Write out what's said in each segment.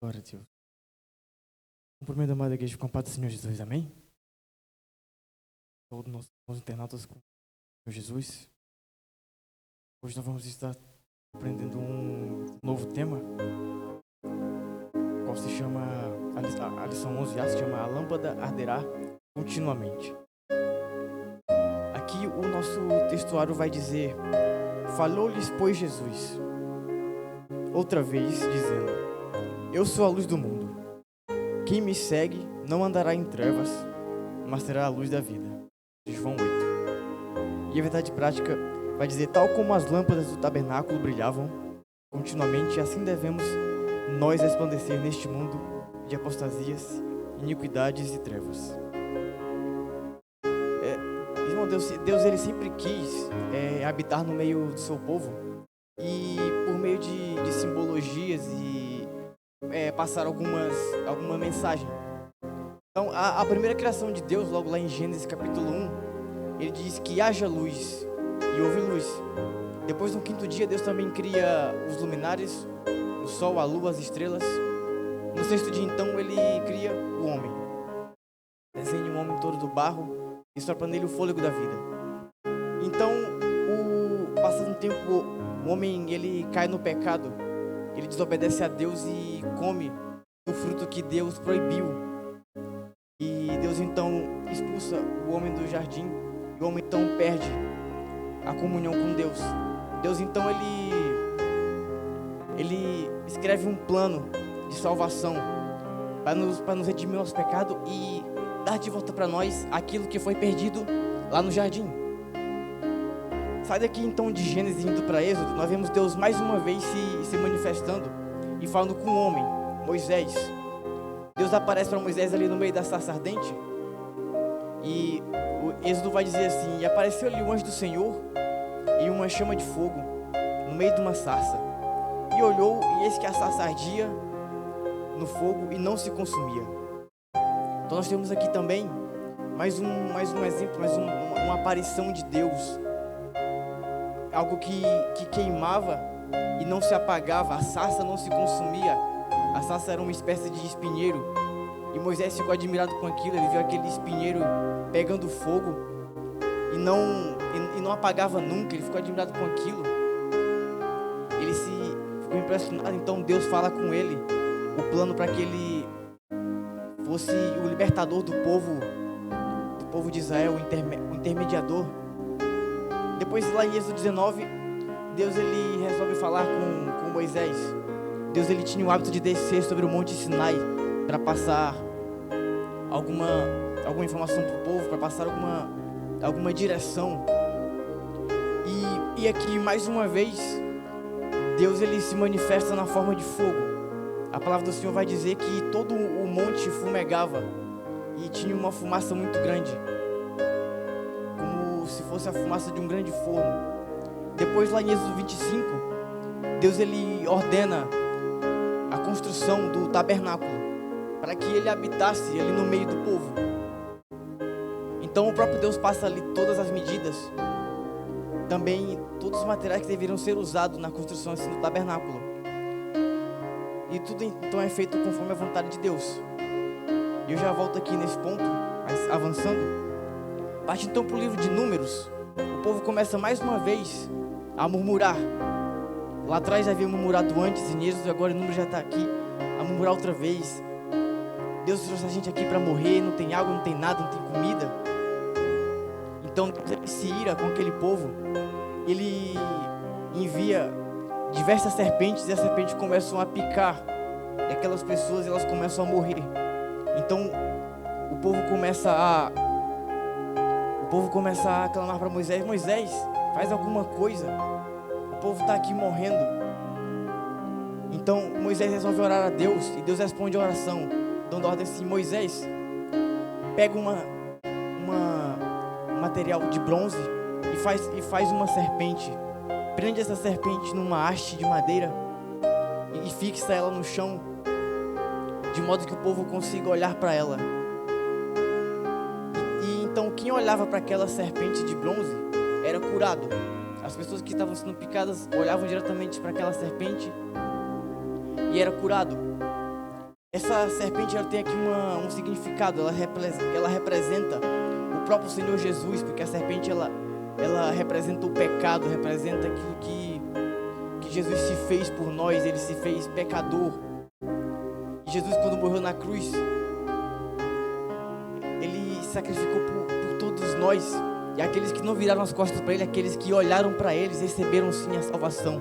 Glória a Deus. Cumprimento a amada igreja com a paz do Senhor Jesus, amém? Todos nós somos internautas com o Senhor Jesus. Hoje nós vamos estar aprendendo um novo tema, qual se chama, a lição 11 se chama A Lâmpada Arderá Continuamente. Aqui o nosso textuário vai dizer: falou-lhes, pois, Jesus, outra vez, dizendo: eu sou a luz do mundo. Quem me segue não andará em trevas, mas terá a luz da vida. João 8. E a verdade prática vai dizer: tal como as lâmpadas do tabernáculo brilhavam continuamente, assim devemos nós resplandecer neste mundo de apostasias, iniquidades e trevas. Irmão, Deus ele sempre quis habitar no meio do seu povo, e por meio de simbologias e passar alguma mensagem. Então, a primeira criação de Deus, logo lá em Gênesis capítulo 1, ele diz que haja luz, e houve luz. Depois, no quinto dia, Deus também cria os luminares, o sol, a lua, as estrelas. No sexto dia, então, ele cria o homem. Desenha um homem todo do barro e sopra nele o fôlego da vida. Então, passando um tempo, o homem ele cai no pecado. Ele desobedece a Deus e come do fruto que Deus proibiu. E Deus então expulsa o homem do jardim. E o homem então perde a comunhão com Deus. Deus então ele escreve um plano de salvação para nos redimir nosso pecado e dar de volta para nós aquilo que foi perdido lá no jardim. Sai daqui então de Gênesis indo para Êxodo, nós vemos Deus mais uma vez se manifestando e falando com o homem, Moisés. Deus aparece para Moisés ali no meio da sarça ardente, e o Êxodo vai dizer assim: e apareceu ali o anjo do Senhor e uma chama de fogo no meio de uma sarça, e olhou, e eis que a sarça ardia no fogo e não se consumia. Então nós temos aqui também mais um exemplo, uma aparição de Deus. Algo que queimava e não se apagava, a sarça não se consumia. A sarça era uma espécie de espinheiro, e Moisés ficou admirado com aquilo. Ele viu aquele espinheiro pegando fogo e não apagava nunca. Ele ficou admirado com aquilo. Ele ficou impressionado. Então Deus fala com ele o plano para que ele fosse o libertador do povo de Israel, o intermediador. Depois, lá em Êxodo 19, Deus ele resolve falar com Moisés. Deus ele tinha o hábito de descer sobre o monte Sinai para passar alguma informação para o povo, para passar alguma direção. E aqui, mais uma vez, Deus ele se manifesta na forma de fogo. A palavra do Senhor vai dizer que todo o monte fumegava e tinha uma fumaça muito grande, se fosse a fumaça de um grande forno. Depois, lá em Êxodo 25, Deus ele ordena a construção do tabernáculo para que ele habitasse ali no meio do povo. Então o próprio Deus passa ali todas as medidas, também todos os materiais que deveriam ser usados na construção assim, do tabernáculo. E tudo então é feito conforme a vontade de Deus. E eu já volto aqui nesse ponto, mas avançando. Parte então para o livro de Números. O povo começa mais uma vez a murmurar. Lá atrás havia murmurado antes em Êxodo, e agora o Número já está aqui a murmurar outra vez. Deus trouxe a gente aqui para morrer, não tem água, não tem nada, não tem comida. Então Deus ele se ira com aquele povo. Ele envia diversas serpentes, e as serpentes começam a picar, e aquelas pessoas elas começam a morrer. Então o povo começa a clamar para Moisés: Moisés, faz alguma coisa, o povo está aqui morrendo. Então Moisés resolve orar a Deus, e Deus responde a oração, dando ordem assim: Moisés, pega um material de bronze e faz uma serpente, prende essa serpente numa haste de madeira e fixa ela no chão, de modo que o povo consiga olhar para ela. Então, quem olhava para aquela serpente de bronze era curado. As pessoas que estavam sendo picadas olhavam diretamente para aquela serpente e era curado. Essa serpente, ela tem aqui um significado. Ela representa o próprio Senhor Jesus, porque a serpente, ela representa o pecado, representa aquilo que Jesus se fez por nós. Ele se fez pecador. E Jesus, quando morreu na cruz, ele sacrificou por todos nós. E aqueles que não viraram as costas para ele, aqueles que olharam para eles, receberam sim a salvação.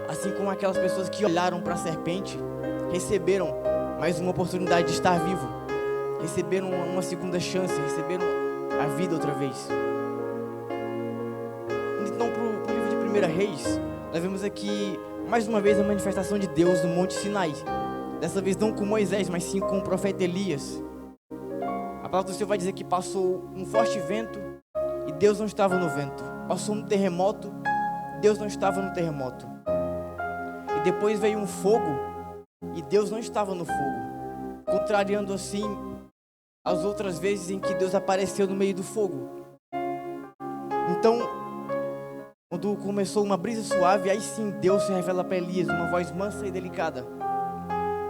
Assim como aquelas pessoas que olharam para a serpente, receberam mais uma oportunidade de estar vivo, receberam uma segunda chance, receberam a vida outra vez. Então, para o livro de 1 Reis, nós vemos aqui mais uma vez a manifestação de Deus no Monte Sinai. Dessa vez não com Moisés, mas sim com o profeta Elias. A palavra do Senhor vai dizer que passou um forte vento e Deus não estava no vento. Passou um terremoto, Deus não estava no terremoto. E depois veio um fogo e Deus não estava no fogo, contrariando assim as outras vezes em que Deus apareceu no meio do fogo. Então, quando começou uma brisa suave, aí sim Deus se revela para Elias, uma voz mansa e delicada,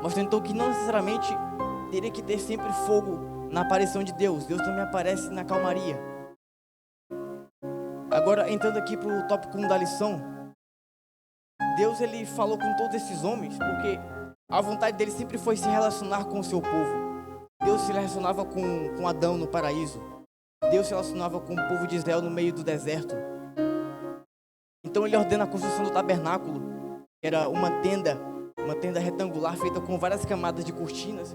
mostrando então que não necessariamente teria que ter sempre fogo na aparição de Deus. Deus também aparece na calmaria. Agora, entrando aqui para o tópico 1 da lição, Deus, ele falou com todos esses homens, porque a vontade dele sempre foi se relacionar com o seu povo. Deus se relacionava com Adão no paraíso. Deus se relacionava com o povo de Israel no meio do deserto. Então ele ordena a construção do tabernáculo, que era uma tenda retangular feita com várias camadas de cortinas,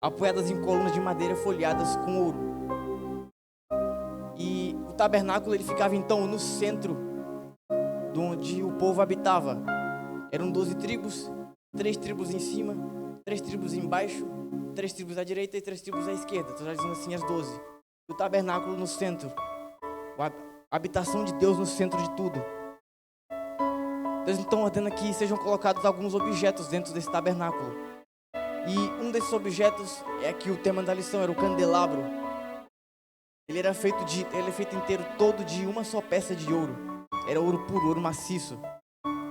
apoiadas em colunas de madeira folheadas com ouro. E o tabernáculo, ele ficava então no centro de onde o povo habitava. Eram 12 tribos, 3 tribos em cima, 3 tribos embaixo, 3 tribos à direita e 3 tribos à esquerda, totalizando assim as 12. O tabernáculo no centro, a habitação de Deus no centro de tudo. Deus então ordena que sejam colocados alguns objetos dentro desse tabernáculo. E um desses objetos é aqui o tema da lição, era o candelabro. Ele é feito inteiro todo de uma só peça de ouro. Era ouro puro, ouro maciço.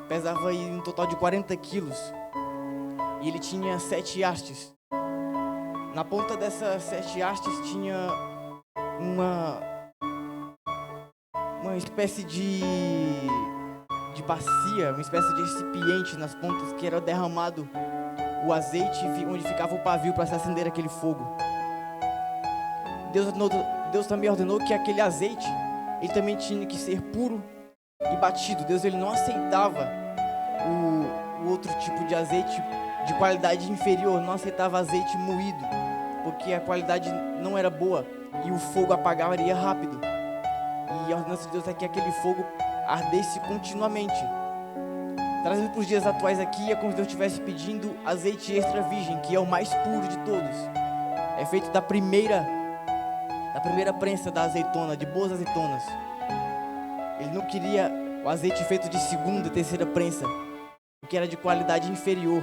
Pesava aí um total de 40 quilos. E ele tinha 7 hastes. Na ponta dessas 7 hastes tinha uma espécie de bacia, uma espécie de recipiente nas pontas, que era derramado o azeite, onde ficava o pavio para se acender aquele fogo. Deus também ordenou que aquele azeite, ele também tinha que ser puro e batido. Deus, ele não aceitava o outro tipo de azeite de qualidade inferior, não aceitava azeite moído, porque a qualidade não era boa e o fogo apagaria rápido. E a ordenança de Deus é que aquele fogo ardesse continuamente. Trazendo para os dias atuais aqui, é como se Deus estivesse pedindo azeite extra virgem, que é o mais puro de todos. É feito da primeira prensa da azeitona, de boas azeitonas. Ele não queria o azeite feito de segunda e terceira prensa, porque era de qualidade inferior.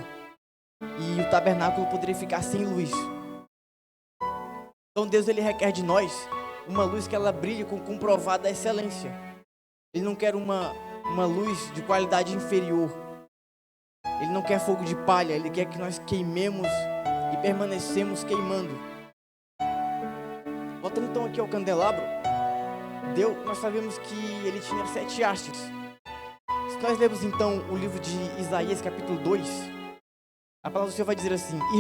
E o tabernáculo poderia ficar sem luz. Então Deus, ele requer de nós uma luz que ela brilhe com comprovada excelência. Ele não quer uma luz de qualidade inferior. Ele não quer fogo de palha. Ele quer que nós queimemos e permanecemos queimando. Voltando então aqui ao candelabro, nós sabemos que ele tinha 7 hastes. Se nós lermos então o livro de Isaías capítulo 2, a palavra do Senhor vai dizer assim: e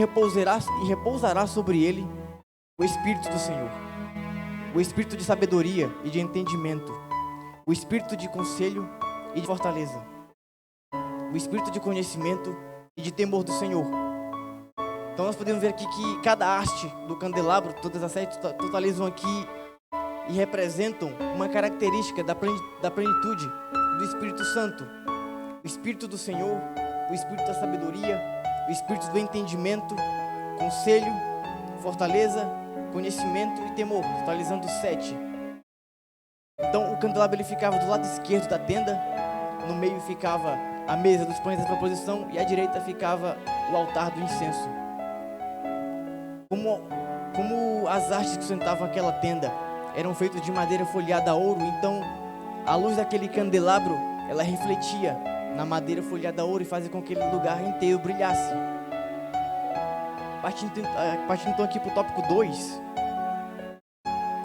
repousará sobre ele o Espírito do Senhor, o Espírito de sabedoria e de entendimento, o Espírito de conselho e de fortaleza, o Espírito de conhecimento e de temor do Senhor. Então nós podemos ver aqui que cada haste do candelabro, todas as 7 totalizam aqui e representam uma característica da plenitude do Espírito Santo. O Espírito do Senhor, o Espírito da sabedoria, o Espírito do entendimento, conselho, fortaleza, conhecimento e temor, totalizando 7. Então o candelabro, ele ficava do lado esquerdo da tenda, no meio ficava a mesa dos pães da proposição e à direita ficava o altar do incenso. Como as hastes que sustentavam aquela tenda eram feitas de madeira folheada a ouro, então a luz daquele candelabro, ela refletia na madeira folheada a ouro e fazia com que aquele lugar inteiro brilhasse. Partindo então aqui para o tópico 2,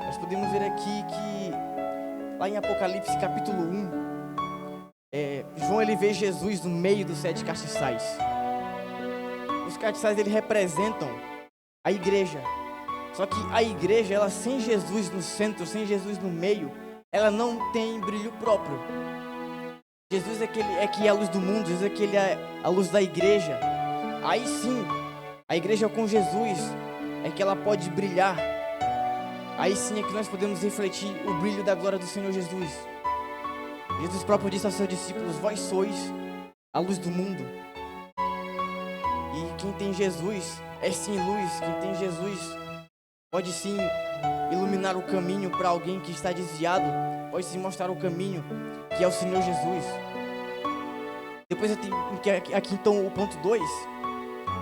nós podemos ver aqui que lá em Apocalipse capítulo 1, João ele vê Jesus no meio dos 7 castiçais. Os castiçais ele representam a igreja. Só que a igreja, ela sem Jesus no centro, sem Jesus no meio, ela não tem brilho próprio. Jesus é que é a luz do mundo, Jesus é que ele é a luz da igreja. Aí sim, a igreja com Jesus é que ela pode brilhar. Aí sim é que nós podemos refletir o brilho da glória do Senhor Jesus. Jesus próprio disse aos seus discípulos: vós sois a luz do mundo. E quem tem Jesus é sim luz. Quem tem Jesus pode sim iluminar o caminho para alguém que está desviado. Pode sim mostrar o caminho, que é o Senhor Jesus. Depois aqui então o ponto 2,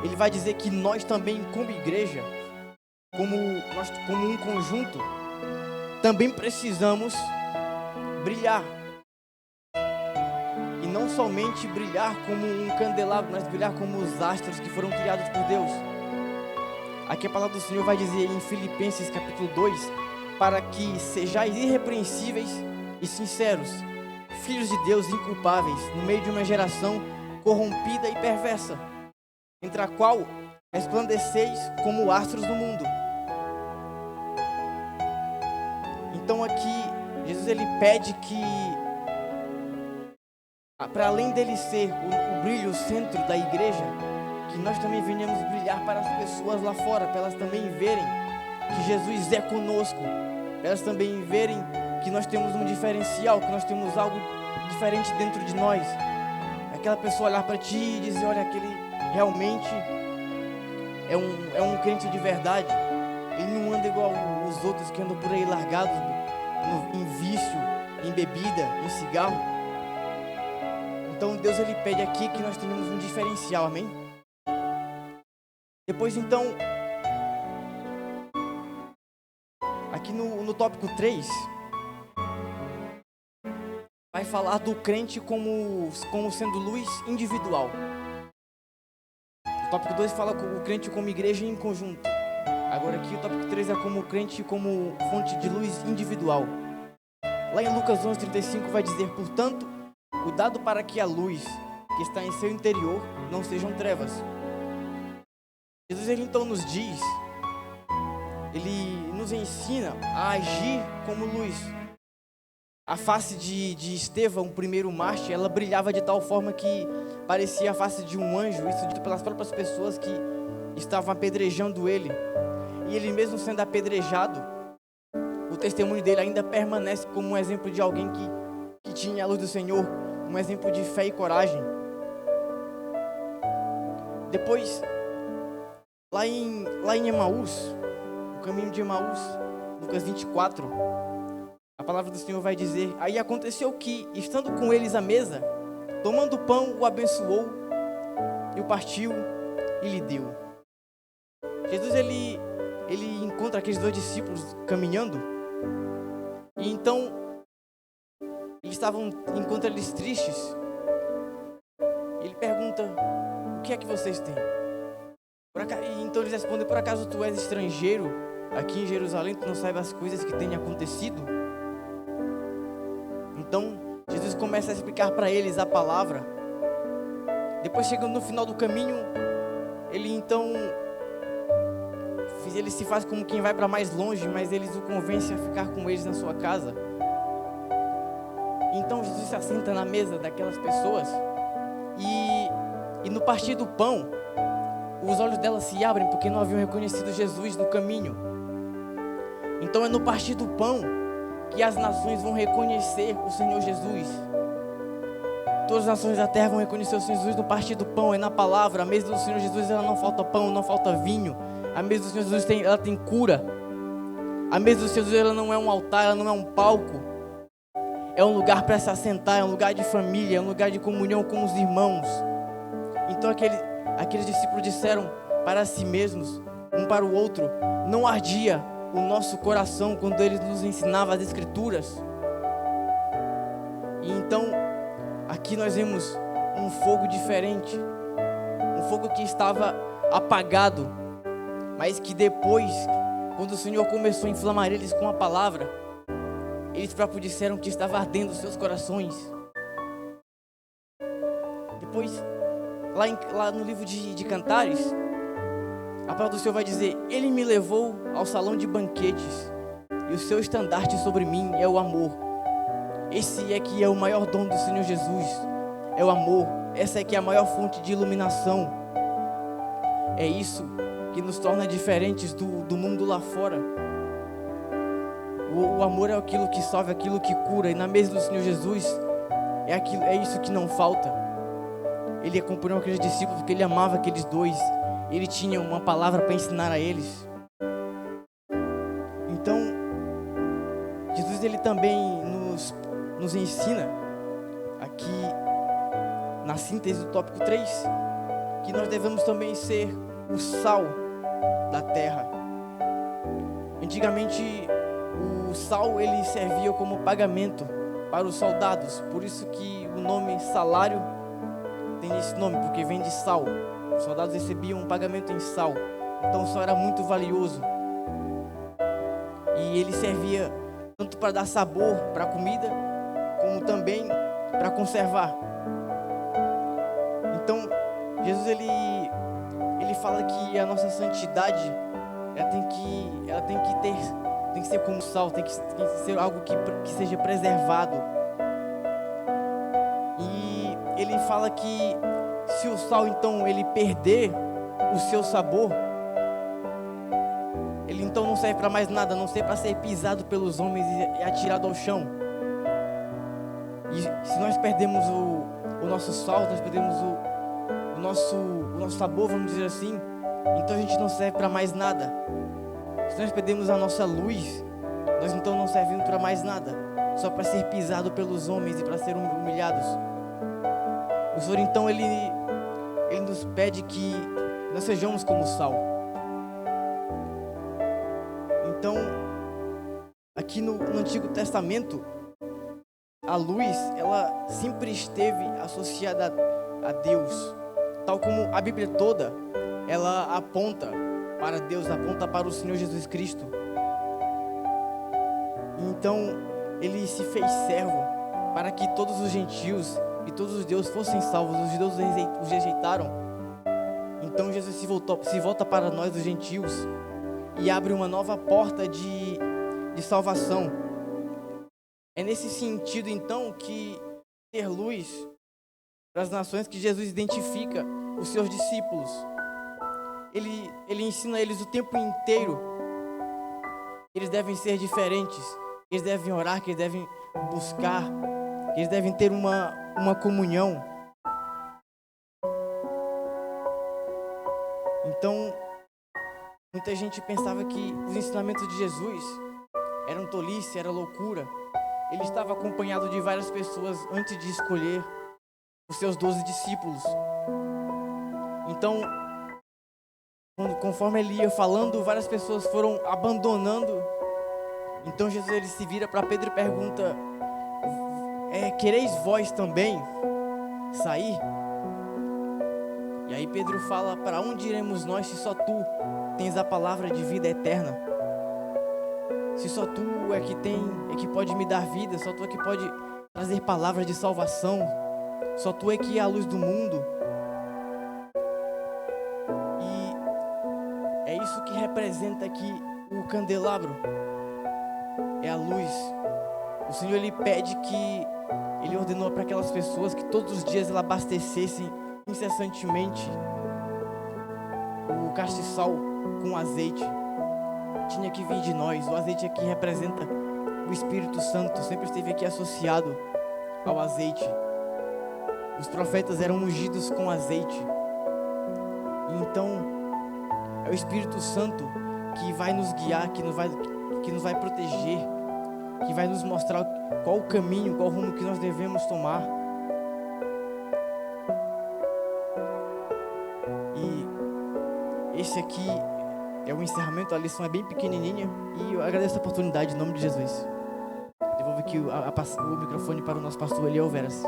ele vai dizer que nós também como igreja, como um conjunto, também precisamos brilhar. E não somente brilhar como um candelabro, mas brilhar como os astros que foram criados por Deus. Aqui a palavra do Senhor vai dizer em Filipenses capítulo 2, para que sejais irrepreensíveis e sinceros, filhos de Deus inculpáveis, no meio de uma geração corrompida e perversa, entre a qual resplandeceis como astros do mundo. Então aqui, Jesus ele pede que, para além dele ser o brilho, o centro da igreja, que nós também venhamos brilhar para as pessoas lá fora, para elas também verem que Jesus é conosco, para elas também verem que nós temos um diferencial, que nós temos algo diferente dentro de nós. Aquela pessoa olhar para ti e dizer: olha, aquele realmente é um crente de verdade. Ele não anda igual os outros que andam por aí largados em vício, em bebida, em cigarro. Então Deus ele pede aqui que nós tenhamos um diferencial, amém? Depois então, aqui no tópico 3, vai falar do crente como sendo luz individual. O tópico 2 fala com o crente como igreja em conjunto. Agora aqui o tópico 3 é como o crente como fonte de luz individual. Lá em Lucas 11:35 vai dizer: portanto, cuidado para que a luz que está em seu interior não sejam trevas. Jesus ele então nos diz, ele nos ensina a agir como luz. A face de Estevão, o primeiro mártir, ela brilhava de tal forma que parecia a face de um anjo, isso dito pelas próprias pessoas que estavam apedrejando ele. E ele mesmo sendo apedrejado, o testemunho dele ainda permanece como um exemplo de alguém que tinha a luz do Senhor, um exemplo de fé e coragem. Depois, lá em Emaús, o caminho de Emaús, Lucas 24, a palavra do Senhor vai dizer: aí aconteceu que, estando com eles à mesa, tomando o pão, o abençoou, e o partiu e lhe deu. Jesus, ele encontra aqueles 2 discípulos caminhando, e então, encontra eles tristes. Ele pergunta: o que é que vocês têm? E então eles respondem: por acaso tu és estrangeiro aqui em Jerusalém, tu não sabes as coisas que têm acontecido? Então Jesus começa a explicar para eles a palavra. Depois, chegando no final do caminho, ele se faz como quem vai para mais longe, mas eles o convencem a ficar com eles na sua casa. Então Jesus se assenta na mesa daquelas pessoas e no partir do pão, os olhos delas se abrem porque não haviam reconhecido Jesus no caminho. Então é no partir do pão que as nações vão reconhecer o Senhor Jesus. Todas as nações da terra vão reconhecer o Senhor Jesus no partir do pão, é na palavra. A mesa do Senhor Jesus, ela não falta pão, não falta vinho. A mesa do Senhor Jesus ela tem cura. A mesa do Senhor Jesus, ela não é um altar, ela não é um palco. É um lugar para se assentar, é um lugar de família, é um lugar de comunhão com os irmãos. Então aqueles discípulos disseram para si mesmos, um para o outro: não ardia o nosso coração quando ele nos ensinava as Escrituras? E então aqui nós vemos um fogo diferente, um fogo que estava apagado, mas que depois, quando o Senhor começou a inflamar eles com a palavra, eles próprios disseram que estava ardendo os seus corações. Depois, lá no livro de Cantares, a palavra do Senhor vai dizer: Ele me levou ao salão de banquetes, e o seu estandarte sobre mim é o amor. Esse é que é o maior dom do Senhor Jesus, é o amor. Essa é que é a maior fonte de iluminação. É isso que nos torna diferentes do mundo lá fora. O amor é aquilo que salva, aquilo que cura, e na mesa do Senhor Jesus é isso que não falta. Ele acompanhou aqueles discípulos porque ele amava aqueles dois. Ele tinha uma palavra para ensinar a eles. Então, Jesus ele também nos ensina aqui na síntese do tópico 3 que nós devemos também ser o sal da terra. Antigamente o sal ele servia como pagamento para os soldados, por isso que o nome salário tem esse nome, porque vem de sal. Os soldados recebiam um pagamento em sal, então o sal era muito valioso e ele servia tanto para dar sabor para a comida, como também para conservar. Então Jesus ele fala que a nossa santidade ela tem que ser como sal, tem que ser algo que seja preservado. E ele fala que se o sal então ele perder o seu sabor, ele então não serve para mais nada, não serve para ser pisado pelos homens e atirado ao chão. E se nós perdemos o nosso sal, nós perdemos o nosso sabor, vamos dizer assim, então a gente não serve para mais nada. Se nós perdemos a nossa luz, nós então não servimos para mais nada, só para ser pisado pelos homens e para ser humilhados. O Senhor então ele nos pede que nós sejamos como sal. Então, aqui no Antigo Testamento, a luz ela sempre esteve associada a Deus, tal como a Bíblia toda ela aponta para Deus, aponta para o Senhor Jesus Cristo. Então ele se fez servo para que todos os gentios e todos os judeus fossem salvos. Os judeus os rejeitaram, então Jesus se volta para nós os gentios e abre uma nova porta de salvação. É nesse sentido então que ter luz para as nações que Jesus identifica os seus discípulos. Ele ensina eles o tempo inteiro que eles devem ser diferentes, que eles devem orar, que eles devem buscar, que eles devem ter uma comunhão. Então, muita gente pensava que os ensinamentos de Jesus eram tolice, era loucura. Ele estava acompanhado de várias pessoas antes de escolher os seus 12 discípulos. Então, conforme ele ia falando, várias pessoas foram abandonando. Então Jesus ele se vira para Pedro e pergunta: quereis vós também sair? E aí Pedro fala: para onde iremos nós se só tu tens a palavra de vida eterna? Se só tu é que pode me dar vida, só tu é que pode trazer palavras de salvação, só tu é que é a luz do mundo. E é isso que representa aqui o candelabro, é a luz. O Senhor ele pede que ele ordenou para aquelas pessoas que todos os dias ela abastecessem incessantemente o castiçal com azeite. Tinha que vir de nós. O azeite aqui representa o Espírito Santo, sempre esteve aqui associado ao azeite. Os profetas eram ungidos com azeite. Então é o Espírito Santo que vai nos guiar, que nos vai proteger, que vai nos mostrar qual o caminho, qual o rumo que nós devemos tomar. E esse aqui é o encerramento. A lição é bem pequenininha e eu agradeço a oportunidade em nome de Jesus. Devolvo aqui o microfone para o nosso pastor Eliel Veras.